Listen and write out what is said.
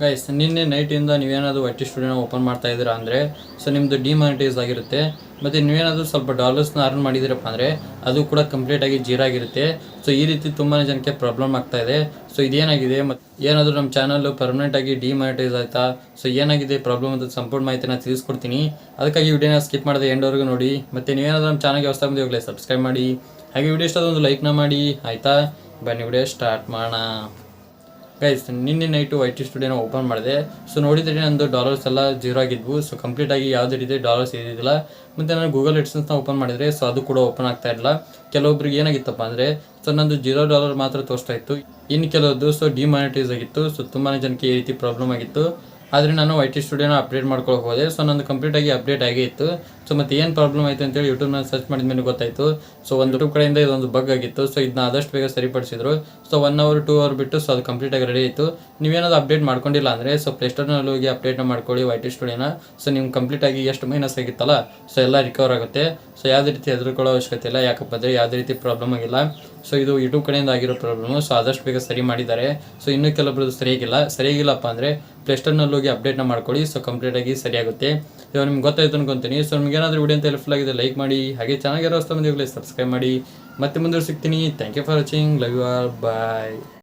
Guys ನಿನ್ನೆ ನೈಟಿಂದ ನೀವೇನಾದರೂ IT ಸ್ಟುಡಿಯೋನ open ಮಾಡ್ತಾ ಇದ್ದೀರಾ ಅಂದರೆ ಸೊ ನಿಮ್ಮದು ಡಿಮಾನಿಟೈಸ್ ಆಗಿರುತ್ತೆ. ಮತ್ತು ನೀವೇನಾದರೂ ಸ್ವಲ್ಪ ಡಾಲರ್ಸ್ನ ಅರ್ನ್ ಮಾಡಿದ್ದೀರಪ್ಪ ಅಂದರೆ ಅದು ಕೂಡ ಕಂಪ್ಲೀಟಾಗಿ ಜೀರೋ ಆಗಿರುತ್ತೆ. ಸೊ ಈ ರೀತಿ ತುಂಬಾ ಜನಕ್ಕೆ ಪ್ರಾಬ್ಲಮ್ ಆಗ್ತಾ ಇದೆ. ಸೊ ಇದೇನಾಗಿದೆ ಮತ್ತು ಏನಾದರೂ ನಮ್ಮ ಚಾನಲ್ಲು ಪರ್ಮನೆಂಟಾಗಿ ಡಿಮಾನಿಟೈಸ್ ಆಯಿತಾ, ಸೊ ಏನಾಗಿದೆ ಪ್ರಾಬ್ಲಮ್ ಅಂತ ಸಂಪೂರ್ಣ ಮಾಹಿತಿನ ತಿಳಿಸ್ಕೊಡ್ತೀನಿ. ಅದಕ್ಕಾಗಿ ವಿಡಿಯೋನ ಸ್ಕಿಪ್ ಮಾಡದೆ ಎಂಡ್ವರೆಗೂ ನೋಡಿ. ಮತ್ತು ನೀವೇನಾದರೂ ನಮ್ಮ ಚಾನಲ್ಗೆ ಹೊಸ ಬಂದು ಹೋಗಲೇ ಸಬ್ಸ್ಕ್ರೈಬ್ ಮಾಡಿ, ಹಾಗೆ ವಿಡಿಯೋ ಇಷ್ಟ ಒಂದು ಲೈಕ್ನ ಮಾಡಿ ಆಯಿತಾ. ಬನ್ನಿ ವಿಡಿಯೋ ಸ್ಟಾರ್ಟ್ ಮಾಡೋಣ. ಗೈಸ್ ನಿನ್ನೆ ನೈಟು IT ಸ್ಟುಡಿಯೋನ ಓಪನ್ ಮಾಡಿದೆ. ಸೊ ನೋಡಿದರೆ ನಂದು ಡಾಲರ್ಸ್ ಎಲ್ಲ ಜೀರೋ ಆಗಿದ್ವು. ಸೊ ಕಂಪ್ಲೀಟಾಗಿ ಯಾವುದೇ ರೀತಿ ಡಾಲರ್ಸ್ ಇದ್ದಿದ್ದಿಲ್ಲ. ಮತ್ತು ನಾನು ಗೂಗಲ್ ಎಡ್ಸೆನ್ಸ್ನ ಓಪನ್ ಮಾಡಿದರೆ ಸೊ ಅದು ಕೂಡ ಓಪನ್ ಆಗ್ತಾ ಇರಲಿಲ್ಲ. ಕೆಲವೊಬ್ರಿಗೆ ಏನಾಗಿತ್ತಪ್ಪ ಅಂದರೆ ಸೊ ನಂದು $0 ಮಾತ್ರ ತೋರಿಸ್ತಾ ಇತ್ತು. ಇನ್ನು ಕೆಲವೊಂದು ಸೊ ಡಿಮಾನಿಟೈಸ್ ಆಗಿತ್ತು. ಸೊ ತುಂಬಾ ಜನಕ್ಕೆ ಈ ರೀತಿ ಪ್ರಾಬ್ಲಮ್ ಆಗಿತ್ತು. ಆದರೆ ನಾನು IT ಸ್ಟುಡಿಯೋನ ಅಪ್ಡೇಟ್ ಮಾಡ್ಕೊಳ್ಳೋಕೆ ಹೋದೆ. ಸೊ ನಂದು ಕಂಪ್ಲೀಟಾಗಿ ಅಪ್ಡೇಟ್ ಆಗೇ ಇತ್ತು. ಸೊ ಮತ್ತು ಏನು ಪ್ರಾಬ್ಲಮ್ ಆಯಿತು ಅಂತೇಳಿ ಯೂಟ್ಯೂಬ್ನಲ್ಲಿ ಸರ್ಚ್ ಮಾಡಿದ ಮೇಲೆ ಗೊತ್ತಾಯಿತು. ಸೊ ಒಂದು ಯೂಟ್ಯೂಬ್ ಕಡೆಯಿಂದ ಇದೊಂದು ಬಗ್ ಆಗಿತ್ತು. ಸೊ ಇದನ್ನ ಆದಷ್ಟು ಬೇಗ ಸರಿಪಡಿಸಿದ್ರು. ಸೊ 1 ಅವರ್ 2 ಅವರ್ ಬಿಟ್ಟು ಸೊ ಅದು ಕಂಪ್ಲೀಟಾಗಿ ರೆಡಿ ಆಯಿತು. ನೀವೇನಾದ್ರು ಅಪ್ಡೇಟ್ ಮಾಡ್ಕೊಂಡಿಲ್ಲ ಅಂದರೆ ಸೊ ಪ್ಲೇಸ್ಟೋರ್ನಲ್ಲಿ ಹೋಗಿ ಅಪ್ಡೇಟ್ನ ಮಾಡ್ಕೊಳ್ಳಿ IT ಸ್ಟುಡಿಯೋನ. ಸೊ ನಿಮ್ಗೆ ಕಂಪ್ಲೀಟಾಗಿ ಎಷ್ಟು ಮೈನಸ್ ಆಗಿತ್ತಲ್ಲ ಸೊ ಎಲ್ಲ ರಿಕವರ್ ಆಗುತ್ತೆ. ಸೊ ಯಾವುದೇ ರೀತಿ ಹೆದರ್ಕೊಳ್ಳೋ ಅವಶ್ಯಕತೆ ಇಲ್ಲ. ಯಾಕಪ್ಪ ಅಂದರೆ ಯಾವುದೇ ರೀತಿ ಪ್ರಾಬ್ಲಮ್ ಆಗಿಲ್ಲ. ಸೊ ಇದು ಯೂಟ್ಯೂಬ್ ಕಡೆಯಿಂದ ಆಗಿರೋ ಪ್ರಾಬ್ಲಮ್ಮು. ಸೊ ಆದಷ್ಟು ಬೇಗ ಸರಿ ಮಾಡಿದ್ದಾರೆ. ಸೊ ಇನ್ನೂ ಕೆಲವೊಬ್ರದ್ದು ಸರಿಯಾಗಿಲ್ಲಪ್ಪ ಅಂದರೆ ಪ್ಲೇಸ್ಟೋರ್ನಲ್ಲಿ ಹೋಗಿ ಅಪ್ಡೇಟ್ನ ಮಾಡ್ಕೊಳ್ಳಿ. ಸೊ ಕಂಪ್ಲೀಟಾಗಿ ಸರಿಯಾಗುತ್ತೆ. ಇವಾಗ ನಿಮ್ಗೆ ಗೊತ್ತಾಯ್ತು ಅನ್ಕೊತೀನಿ. ಸೊ ನಿಮ್ಗೆ ಏನಾದರೂ ವಿಡಿಯೋ ಅಂತ ಹೆಲ್ಪ್ಫುಲ್ ಆಗಿದೆ ಲೈಕ್ ಮಾಡಿ, ಹಾಗೆ ಚೆನ್ನಾಗಿರೋ ಹೊಸ ಮಂದಿಗಳೇ ಸಬ್ಸ್ಕ್ರೈಬ್ ಮಾಡಿ. ಮತ್ತೆ ಮುಂದೆ ಸಿಗ್ತೀನಿ. Thank you for watching. Love you all. Bye.